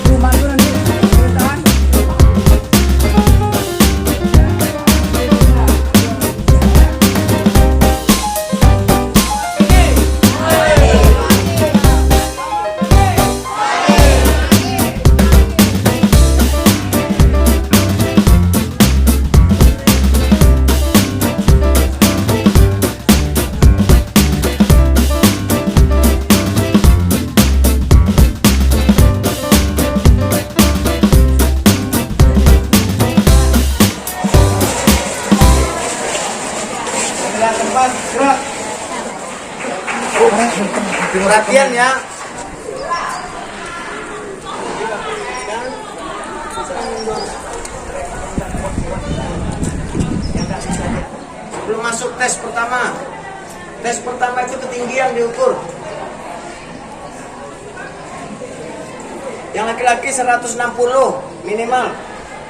perumahan itu nanti pemerintahan. Gerak. Perhatian ya. Sebelum masuk tes pertama. Tes pertama itu ketinggian diukur. Yang laki-laki 160 minimal.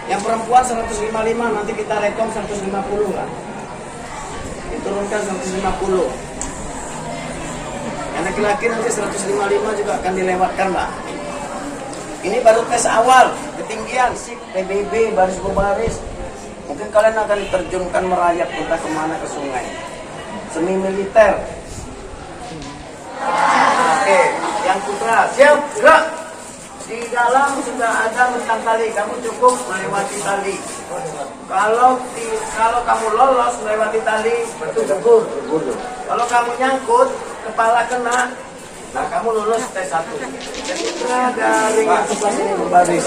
Yang perempuan 155, nanti kita rekom 150 lah. Diturunkan 150. Yang laki-laki nanti 155 juga akan dilewatkan lah. Ini baru tes awal, ketinggian, SIP, PBB, baris berbaris. Mungkin kalian akan diterjunkan merayap entah kemana ke sungai. Semi militer. Oke, yang putra, siap, gerak. Di dalam sudah ada bentang tali, kamu cukup melewati tali. Kalau kamu lolos melewati tali, bertugur. Kalau kamu nyangkut, kepala kena, nah kamu lulus tes 1. Jadi dari yang sebelah sini berbaris.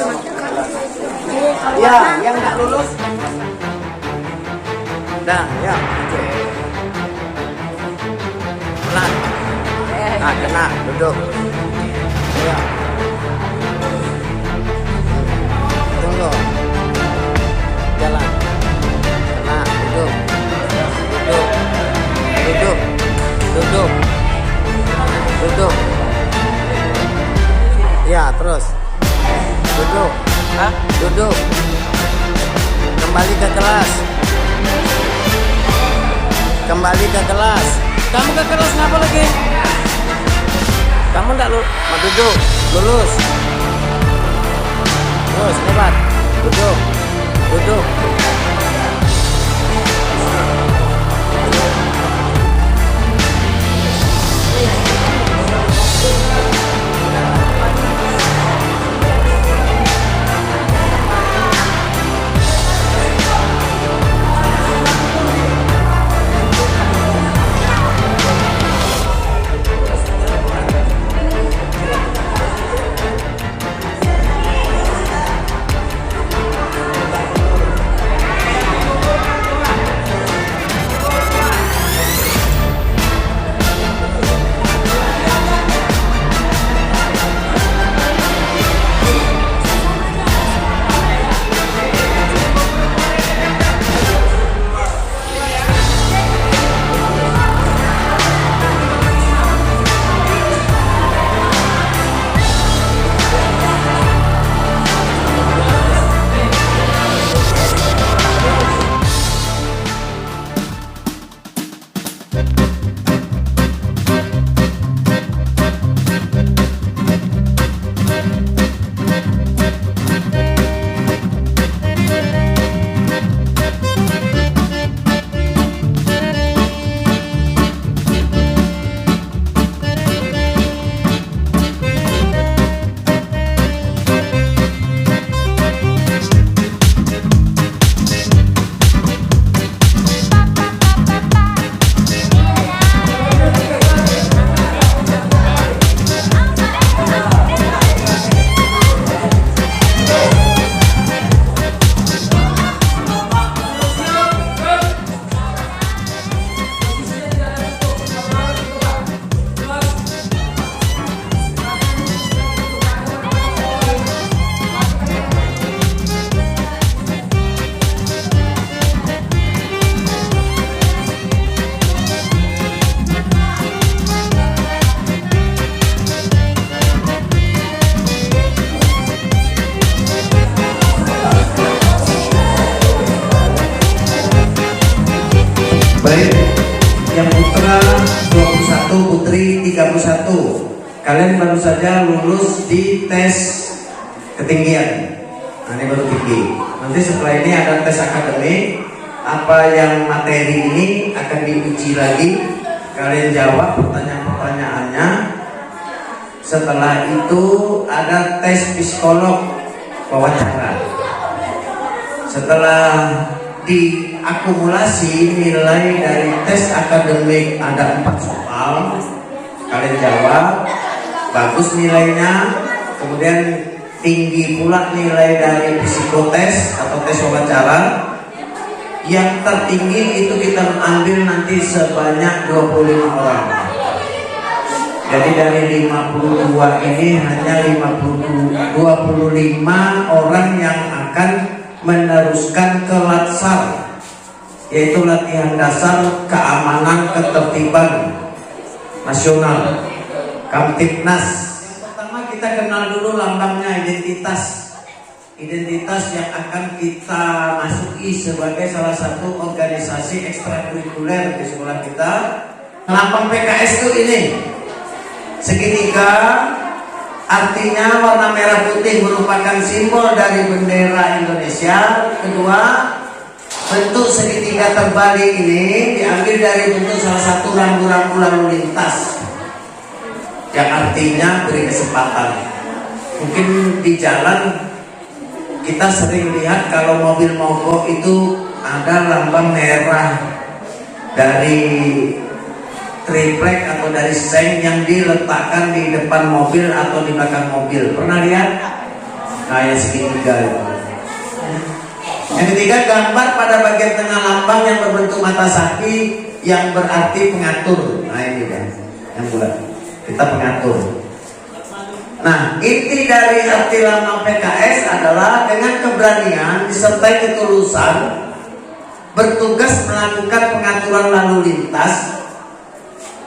Ya, yang nggak lulus, nah ya, oke. Pelan. Nah, kena, duduk. Ya. Tunggu. Jalan. Kena, duduk. Duduk. Ya, terus. Duduk. Duduk. Kembali ke kelas. Kamu ke kelas ngapa lagi? Kamu enggak mau duduk. Lulus. Terus, hebat. Duduk. Baik, yang putra 21, putri 31. Kalian baru saja lulus di tes ketinggian. Nah, ini baru tinggi. Nanti setelah ini ada tes akademik. Apa yang materi ini akan diuji lagi. Kalian jawab pertanyaan-pertanyaannya. Setelah itu ada tes psikolog wawancara. Setelah diakumulasi nilai dari tes akademik ada 4 soal, kalian jawab, bagus nilainya. Kemudian tinggi pula nilai dari psikotes atau tes wawancara. Yang tertinggi itu kita ambil nanti sebanyak 25 orang. Jadi dari 52 ini hanya 25 orang yang akan meneruskan ke Latsar, yaitu latihan dasar keamanan ketertiban nasional, Kamtipnas. Pertama kita kenal dulu lambangnya, identitas yang akan kita masuki sebagai salah satu organisasi ekstrakurikuler di sekolah kita. Lambang PKS itu ini segitiga, artinya warna merah putih merupakan simbol dari bendera Indonesia. Kedua, bentuk segitiga terbalik ini diambil dari bentuk salah satu rambu-rambu lalu lintas yang artinya beri kesempatan. Mungkin di jalan kita sering lihat kalau mobil mogok itu ada lambang merah dari triplek atau dari seng yang diletakkan di depan mobil atau di belakang mobil. Pernah lihat? Kayak segitiga itu. Yang ketiga, gambar pada bagian tengah lambang yang berbentuk mata sapi yang berarti pengatur. Nah ini kan yang bulat. Kita pengatur. Nah, inti dari arti lambang PKS adalah dengan keberanian disertai ketulusan bertugas melakukan pengaturan lalu lintas,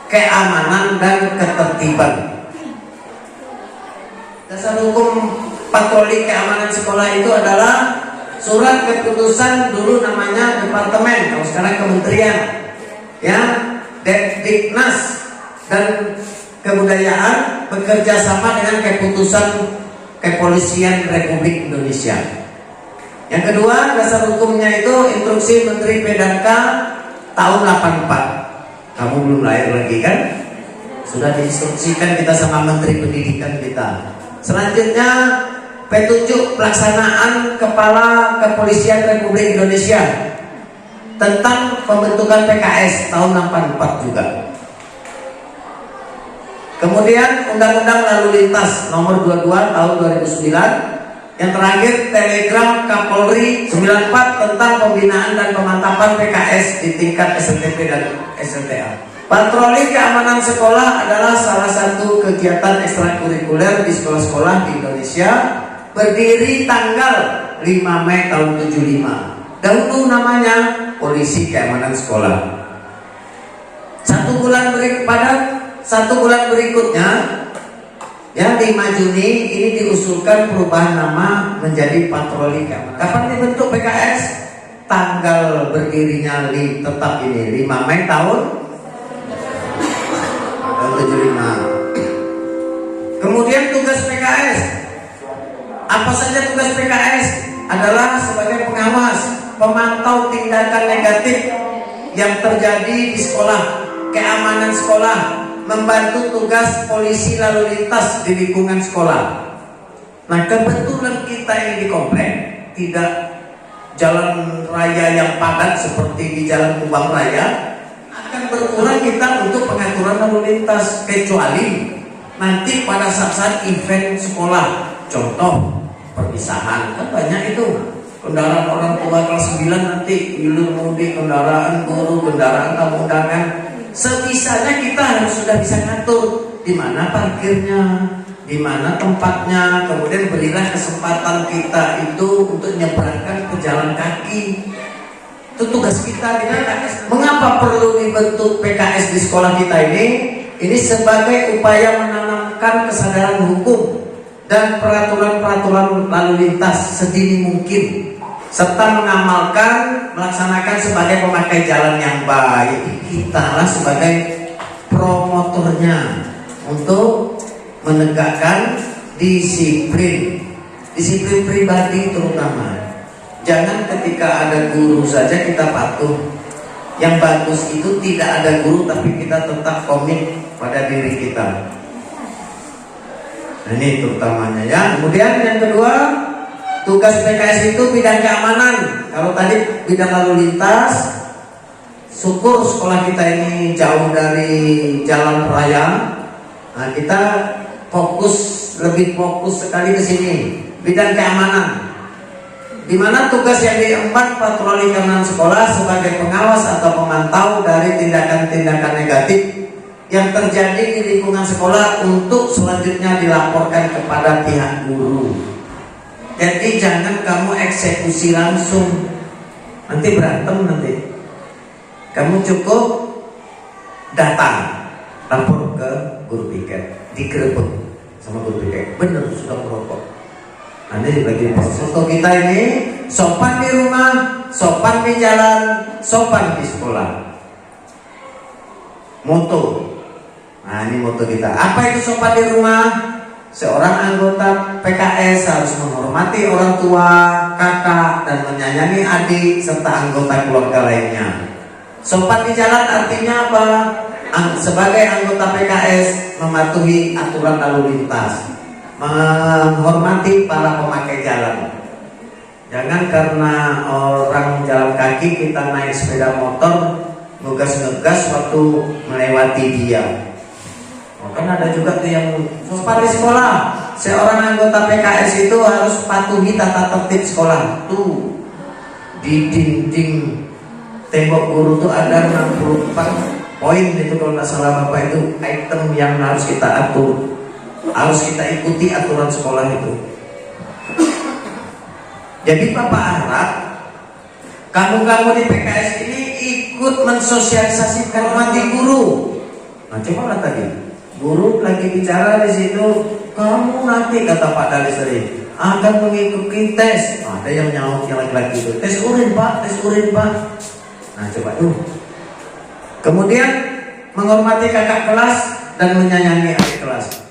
keamanan dan ketertiban. Dasar hukum patroli keamanan sekolah itu adalah surat keputusan, dulu namanya departemen, kalau sekarang kementerian, ya, Diknas dan Kebudayaan bekerja sama dengan keputusan Kepolisian Republik Indonesia. Yang kedua, dasar hukumnya itu Instruksi Menteri PDK tahun 84. Kamu belum lahir lagi kan? Sudah diinstruksikan kita sama Menteri Pendidikan kita. Selanjutnya, petunjuk pelaksanaan Kepala Kepolisian Republik Indonesia tentang pembentukan PKS tahun 84 juga. Kemudian Undang-Undang Lalu Lintas nomor 22 tahun 2009. Yang terakhir, Telegram Kapolri 94 tentang pembinaan dan pemantapan PKS di tingkat SNTP dan SNTA. Patroli keamanan sekolah adalah salah satu kegiatan ekstrakurikuler di sekolah-sekolah di Indonesia, berdiri tanggal 5 Mei tahun 75. Dahulu namanya Polisi Keamanan Sekolah. Satu bulan berikutnya, ya 5 Juni ini diusulkan perubahan nama menjadi Patroli Keamanan. Kapan dibentuk PKS? Tanggal berdirinya tetap ini 5 Mei tahun 75. Kemudian tugas PKS. Apa saja tugas PKS? Adalah sebagai pengawas, pemantau tindakan negatif yang terjadi di sekolah, keamanan sekolah, membantu tugas polisi lalu lintas di lingkungan sekolah. Nah, kebetulan kita ini di komplek, tidak jalan raya yang padat seperti di Jalan Kubang Raya, akan berkurang kita untuk pengaturan lalu lintas, kecuali nanti pada saat event sekolah, contoh perpisahan, kan banyak itu kendaraan orang tua kelas 9 nanti ilmu mudik, kendaraan guru, kendaraan tamu undangan. Sebisanya kita harus sudah bisa ngatur di mana parkirnya, di mana tempatnya. Kemudian berilah kesempatan kita itu untuk menyeberangkan pejalan kaki. Itu tugas kita di PKS. Mengapa perlu dibentuk PKS di sekolah kita ini? Ini sebagai upaya menanamkan kesadaran hukum dan peraturan-peraturan lalu lintas sedini mungkin, serta melaksanakan sebagai pemakai jalan yang baik. Kita lah sebagai promotornya untuk menegakkan disiplin Disiplin pribadi terutama. Jangan ketika ada guru saja kita patuh. Yang bagus itu tidak ada guru tapi kita tetap komit pada diri kita. Nah, ini terutamanya ya. Kemudian yang kedua, tugas PKS itu bidang keamanan. Kalau tadi bidang lalu lintas, syukur sekolah kita ini jauh dari jalan raya. Nah, kita lebih fokus sekali ke sini. Bidang keamanan, di mana tugas yang diemban patroli keamanan sekolah sebagai pengawas atau pemantau dari tindakan-tindakan negatif yang terjadi di lingkungan sekolah untuk selanjutnya dilaporkan kepada pihak guru. Jadi jangan kamu eksekusi langsung, nanti berantem nanti. Kamu cukup datang, lapor ke guru piket, digerebek sama guru piket. Bener sudah merokok. Nanti bagi contoh kita ini sopan di rumah, sopan di jalan, sopan di sekolah. Moto. Nah, ini moto kita. Apa itu sopan di rumah? Seorang anggota PKS harus menghormati orang tua, kakak, dan menyayangi adik serta anggota keluarga lainnya. Sopan di jalan artinya apa? Sebagai anggota PKS mematuhi aturan lalu lintas, menghormati para pemakai jalan. Jangan karena orang jalan kaki kita naik sepeda motor ngegas-ngegas waktu melewati dia. Kan ada juga tuh yang sopan di sekolah. Seorang anggota PKS itu harus patuhi tata tertib sekolah. Tuh di dinding tembok guru tuh ada 64 poin itu kalau nggak salah Bapak, itu item yang harus kita atur. Harus kita ikuti aturan sekolah itu. Jadi Bapak harap kamu-kamu di PKS ini ikut mensosialisasikan mati guru. Nah, coba tadi guru lagi bicara di situ, kamu nanti kata Pak Dalis tadi akan mengikuti tes. Ada yang nyaut yang laki-laki itu, tes urin Pak, tes urin Pak. Nah coba tuh. Kemudian menghormati kakak kelas dan menyayangi adik kelas.